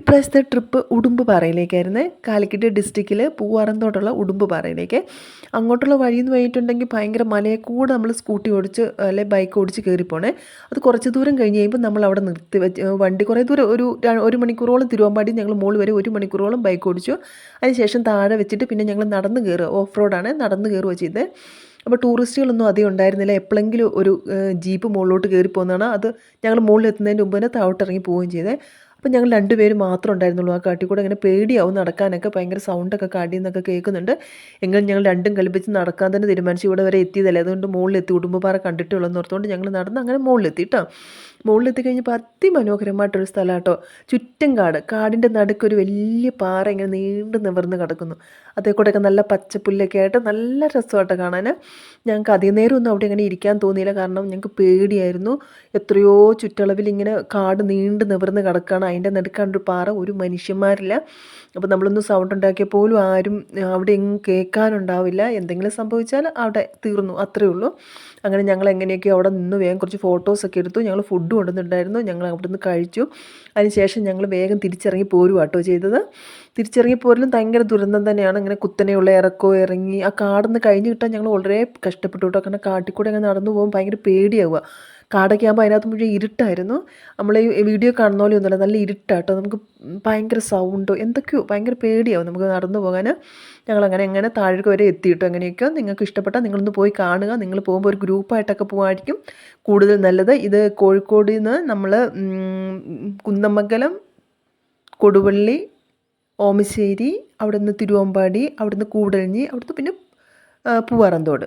ഇപ്രാവശ്യത്തെ ട്രിപ്പ് ഉടുമ്പുപാറയിലേക്കായിരുന്നു. കാലിക്കറ്റ് ഡിസ്ട്രിക്റ്റിൽ പൂവാറന്തോട്ടുള്ള ഉടുമ്പുപാറയിലേക്ക്. അങ്ങോട്ടുള്ള വഴി എന്ന് പറഞ്ഞിട്ടുണ്ടെങ്കിൽ ഭയങ്കര മലയെ കൂടെ നമ്മൾ സ്കൂട്ടി ഓടിച്ച് അല്ലെങ്കിൽ ബൈക്ക് ഓടിച്ച് കയറിപ്പോണേ. അത് കുറച്ച് ദൂരം കഴിഞ്ഞ് കഴിയുമ്പോൾ നമ്മൾ അവിടെ നിർത്തി വെച്ച് വണ്ടി കുറേ ദൂരം ഒരു മണിക്കൂറോളം തിരുവമ്പാടി ഞങ്ങൾ മുകളിൽ വരെ 1 മണിക്കൂറോളം ബൈക്ക് ഓടിച്ചു. അതിനുശേഷം താഴെ വെച്ചിട്ട് പിന്നെ ഞങ്ങൾ നടന്ന് കയറുക, ഓഫ് റോഡാണ്, നടന്ന് കയറുക ചെയ്തത്. അപ്പോൾ ടൂറിസ്റ്റുകളൊന്നും അധികം ഉണ്ടായിരുന്നില്ല. എപ്പോഴെങ്കിലും ഒരു ജീപ്പ് മുകളിലോട്ട് കയറി പോകുന്നതാണ്. അത് ഞങ്ങൾ മുകളിൽ എത്തുന്നതിന് മുമ്പ് തന്നെ താഴോട്ടിറങ്ങി പോവുകയും ചെയ്തത്. അപ്പം ഞങ്ങൾ 2 പേര് മാത്രമേ ഉണ്ടായിരുന്നുള്ളൂ. ആ കാട്ടിൽ കൂടെ ഇങ്ങനെ പേടിയാവും നടക്കാനൊക്കെ, ഭയങ്കര സൗണ്ടൊക്കെ കാട്ടിൽ നിന്നൊക്കെ കേൾക്കുന്നുണ്ട്. എങ്കിലും ഞങ്ങൾ 2ഉം കൽപ്പിച്ച് നടക്കാൻ തന്നെ തീരുമാനിച്ചു. ഇവിടെ വരെ എത്തിയതല്ലേ, അതുകൊണ്ട് മുകളിലെത്തി ഉടുമ്പുപാറ കണ്ടിട്ടേ ഉള്ളെന്ന് ഓർത്തുകൊണ്ട് ഞങ്ങൾ നടന്ന് അങ്ങനെ മുകളിലെത്തി കേട്ടോ. മുകളിലെത്തി കഴിഞ്ഞപ്പോൾ അതിമനോഹരമായിട്ടൊരു സ്ഥലം കേട്ടോ. ചുറ്റും കാട്, കാടിൻ്റെ നടുക്കൊരു വലിയ പാറ ഇങ്ങനെ നീണ്ടു നിവർന്ന് കിടക്കുന്നു. അതേ കൂടെയൊക്കെ നല്ല പച്ചപ്പുല്ലൊക്കെ ആയിട്ട് നല്ല രസമായിട്ട് കാണാൻ. ഞങ്ങൾക്ക് അധികം നേരമൊന്നും അവിടെ ഇങ്ങനെ ഇരിക്കാൻ തോന്നിയില്ല, കാരണം ഞങ്ങൾക്ക് പേടിയായിരുന്നു. എത്രയോ ചുറ്റളവിൽ ഇങ്ങനെ കാട് നീണ്ട് നിവർന്ന് കിടക്കുകയാണ്. അതിൻ്റെ നടുക്കാണ്ടൊരു പാറ, ഒരു മനുഷ്യന്മാരില്ല. അപ്പോൾ നമ്മളൊന്ന് സൗണ്ട് ഉണ്ടാക്കിയാൽ പോലും ആരും അവിടെ എങ്ങും കേൾക്കാനുണ്ടാവില്ല. എന്തെങ്കിലും സംഭവിച്ചാൽ അവിടെ തീർന്നു, അത്രയേ ഉള്ളൂ. അങ്ങനെ ഞങ്ങൾ എങ്ങനെയൊക്കെയോ അവിടെ നിന്ന് വേഗം കുറച്ച് ഫോട്ടോസൊക്കെ എടുത്തു. ഞങ്ങൾ ഫുഡ് കൊണ്ടുവന്നിട്ടുണ്ടായിരുന്നു, ഞങ്ങൾ അവിടെ നിന്ന് കഴിച്ചു. അതിനുശേഷം ഞങ്ങൾ വേഗം തിരിച്ചിറങ്ങി പോരുക കേട്ടോ ചെയ്തത്. തിരിച്ചിറങ്ങി പോരലും ഭയങ്കര ദുരന്തം തന്നെയാണ്. ഇങ്ങനെ കുത്തനെയുള്ള ഇറക്കവും ഇറങ്ങി ആ കാടിന്ന് കഴിഞ്ഞ് കിട്ടാൻ ഞങ്ങൾ വളരെ കഷ്ടപ്പെട്ടു കേട്ടോ. കാരണം കാട്ടിൽ കൂടെ അങ്ങനെ നടന്നു പോകുമ്പോൾ ഭയങ്കര പേടിയാവുക. കാടൊക്കെ ആകുമ്പോൾ അതിനകത്ത് മുഴുവൻ ഇരുട്ടായിരുന്നു. നമ്മൾ ഈ വീഡിയോ കാണുന്ന പോലെ ഒന്നുമല്ല, നല്ല ഇരുട്ടാട്ടോ. നമുക്ക് ഭയങ്കര സൗണ്ടോ എന്തൊക്കെയോ, ഭയങ്കര പേടിയാവും നമുക്ക് നടന്നു പോകാൻ. ഞങ്ങളങ്ങനെ താഴേക്ക് വരെ എത്തിയിട്ടു. അങ്ങനെയൊക്കെ നിങ്ങൾക്ക് ഇഷ്ടപ്പെട്ടാൽ നിങ്ങളൊന്ന് പോയി കാണുക. നിങ്ങൾ പോകുമ്പോൾ ഒരു ഗ്രൂപ്പായിട്ടൊക്കെ പോകുമായിരിക്കും കൂടുതൽ നല്ലത്. ഇത് കോഴിക്കോട് നിന്ന് നമ്മൾ കുന്നമംഗലം, കൊടുവള്ളി, ഓമശ്ശേരി, അവിടെ നിന്ന് തിരുവമ്പാടി, അവിടെ നിന്ന് കൂടരഞ്ഞി, അവിടുന്ന് പിന്നെ പൂവാറന്തോട്.